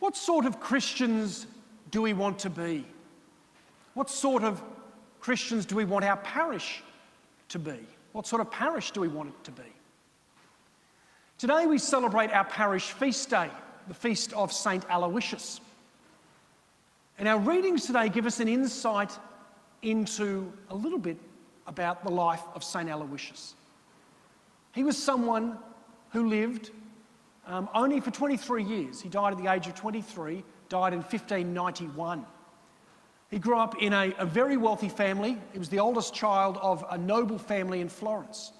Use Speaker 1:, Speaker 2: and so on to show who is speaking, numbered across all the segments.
Speaker 1: What sort of Christians do we want to be? What sort of Christians do we want our parish to be? What sort of parish do we want it to be? Today we celebrate our parish feast day, the feast of St. Aloysius. And our readings today give us an insight into a little bit about the life of St. Aloysius. He was someone who lived only for 23 years. He died at the age of 23, died in 1591. He grew up in a very wealthy family. He was the oldest child of a noble family in Florence.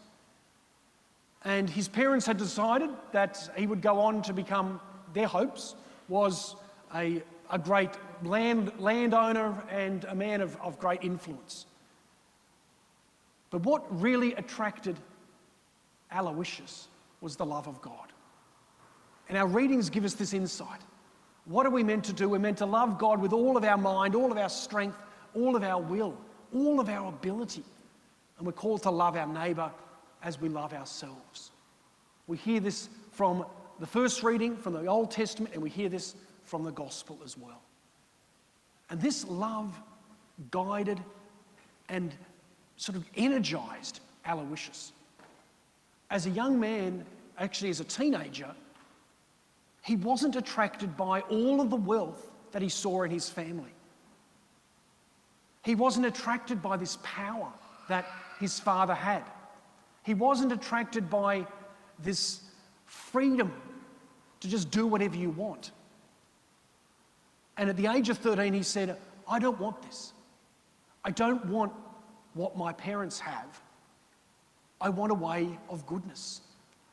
Speaker 1: And his parents had decided that he would go on to become, their hopes, was a great landowner and a man of great influence. But what really attracted Aloysius was the love of God. And our readings give us this insight. What are we meant to do? We're meant to love God with all of our mind, all of our strength, all of our will, all of our ability. And we're called to love our neighbour as we love ourselves. We hear this from the first reading, from the Old Testament, and we hear this from the Gospel as well. And this love guided and sort of energised Aloysius. As a young man, actually as a teenager, he wasn't attracted by all of the wealth that he saw in his family. He wasn't attracted by this power that his father had. He wasn't attracted by this freedom to just do whatever you want. And at the age of 13, he said, I don't want this. I don't want what my parents have. I want a way of goodness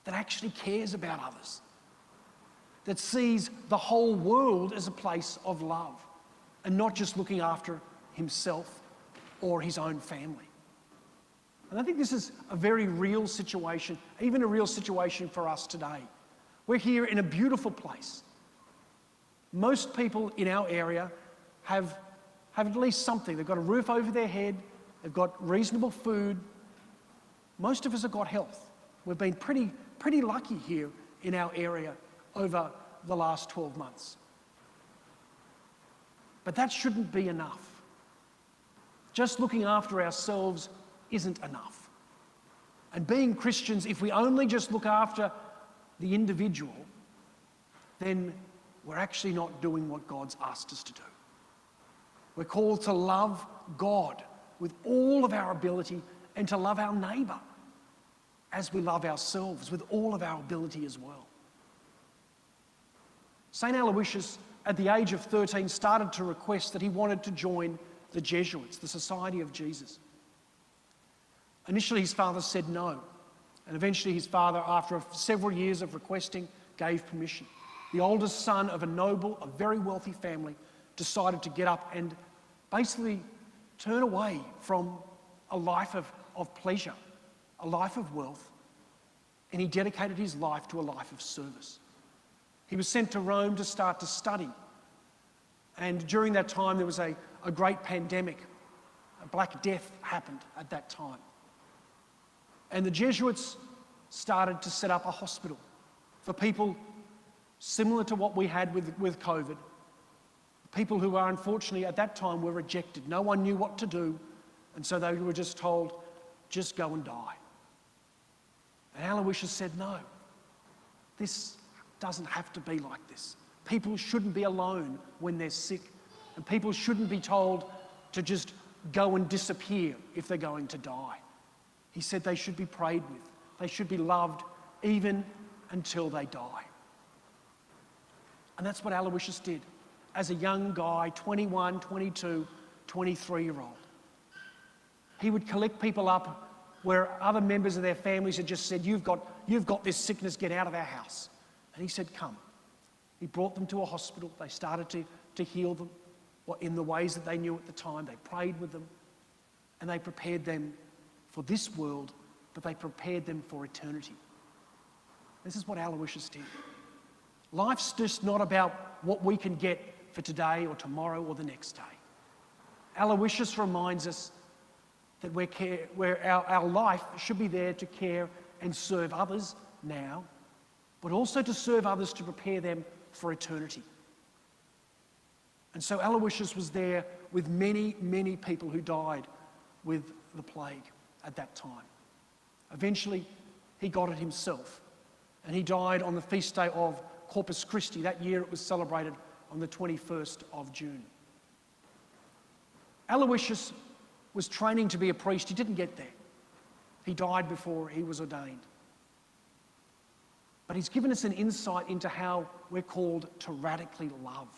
Speaker 1: that actually cares about others, that sees the whole world as a place of love and not just looking after himself or his own family. And I think this is a very real situation, even a real situation for us today. We're here in a beautiful place. Most people in our area have at least something. They've got a roof over their head, they've got reasonable food. Most of us have got health. We've been pretty lucky here in our area over the last 12 months. But that shouldn't be enough. Just looking after ourselves isn't enough. And being Christians, if we only just look after the individual, then we're actually not doing what God's asked us to do. We're called to love God with all of our ability and to love our neighbour as we love ourselves with all of our ability as well. St. Aloysius, at the age of 13, started to request that he wanted to join the Jesuits, the Society of Jesus. Initially, his father said no, and eventually his father, after several years of requesting, gave permission. The oldest son of a noble, a very wealthy family, decided to get up and basically turn away from a life of pleasure, a life of wealth, and he dedicated his life to a life of service. He was sent to Rome to start to study, and during that time there was a great pandemic. A Black Death happened at that time. And the Jesuits started to set up a hospital for people similar to what we had with COVID. People who are unfortunately at that time were rejected. No one knew what to do, and so they were just told, just go and die. And Aloysius said, no, this doesn't have to be like this. People shouldn't be alone when they're sick, and people shouldn't be told to just go and disappear if they're going to die. He said they should be prayed with. They should be loved even until they die. And that's what Aloysius did as a young guy, 21, 22, 23-year-old. He would collect people up where other members of their families had just said, you've got this sickness, get out of our house. And he said, come. He brought them to a hospital. They started to heal them in the ways that they knew at the time. They prayed with them, and they prepared them for this world, but they prepared them for eternity. This is what Aloysius did. Life's just not about what we can get for today or tomorrow or the next day. Aloysius reminds us that our life should be there to care and serve others now, but also to serve others to prepare them for eternity. And so Aloysius was there with many, many people who died with the plague at that time. Eventually, he got it himself, and he died on the feast day of Corpus Christi. That year it was celebrated on the 21st of June. Aloysius was training to be a priest. He didn't get there. He died before he was ordained. But he's given us an insight into how we're called to radically love.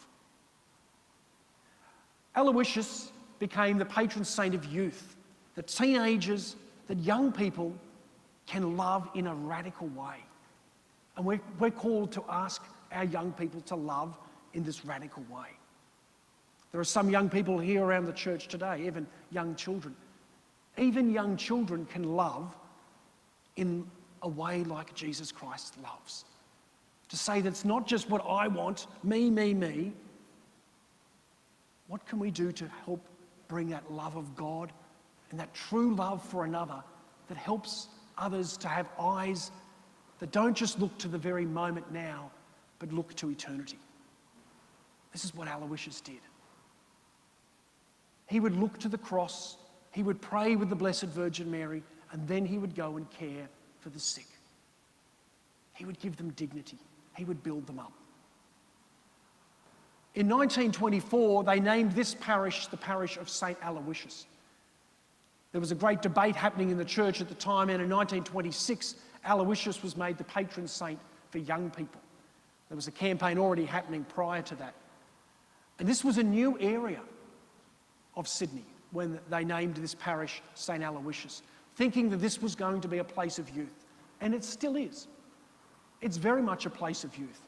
Speaker 1: Aloysius became the patron saint of youth, that teenagers, that young people can love in a radical way. And we're called to ask our young people to love in this radical way. There are some young people here around the church today, even young children. Even young children can love in a way like Jesus Christ loves. To say that it's not just what I want, me, me, me. What can we do to help bring that love of God and that true love for another that helps others to have eyes that don't just look to the very moment now, but look to eternity? This is what Aloysius did. He would look to the cross, he would pray with the Blessed Virgin Mary, and then he would go and care for the sick. He would give them dignity. He would build them up. In 1924, they named this parish the parish of St. Aloysius. There was a great debate happening in the church at the time, and in 1926, Aloysius was made the patron saint for young people. There was a campaign already happening prior to that. And this was a new area of Sydney when they named this parish St. Aloysius, thinking that this was going to be a place of youth. And it still is. It's very much a place of youth.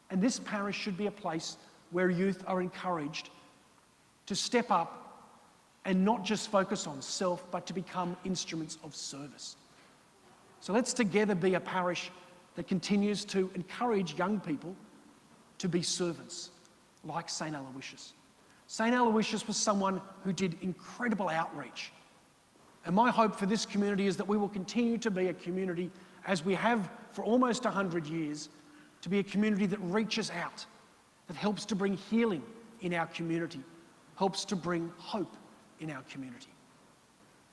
Speaker 1: And this parish should be a place where youth are encouraged to step up and not just focus on self, but to become instruments of service. So let's together be a parish that continues to encourage young people to be servants, like St. Aloysius. St. Aloysius was someone who did incredible outreach. And my hope for this community is that we will continue to be a community, as we have for almost 100 years, to be a community that reaches out, that helps to bring healing in our community, helps to bring hope in our community.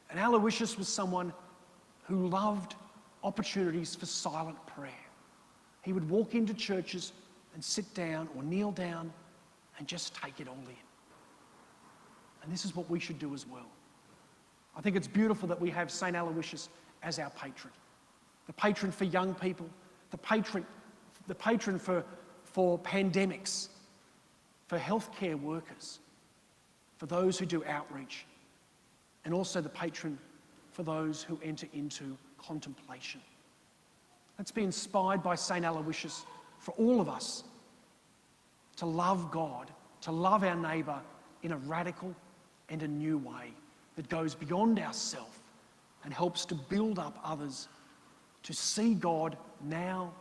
Speaker 1: And Aloysius was someone who loved opportunities for silent prayer. He would walk into churches and sit down or kneel down and just take it all in. And this is what we should do as well. I think it's beautiful that we have St. Aloysius as our patron. The patron for young people, the patron for pandemics, for healthcare workers, for those who do outreach, and also the patron for those who enter into contemplation. Let's be inspired by St. Aloysius for all of us to love God, to love our neighbour in a radical and a new way that goes beyond ourselves and helps to build up others to see God now,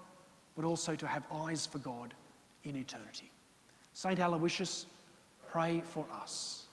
Speaker 1: but also to have eyes for God in eternity. St. Aloysius, pray for us.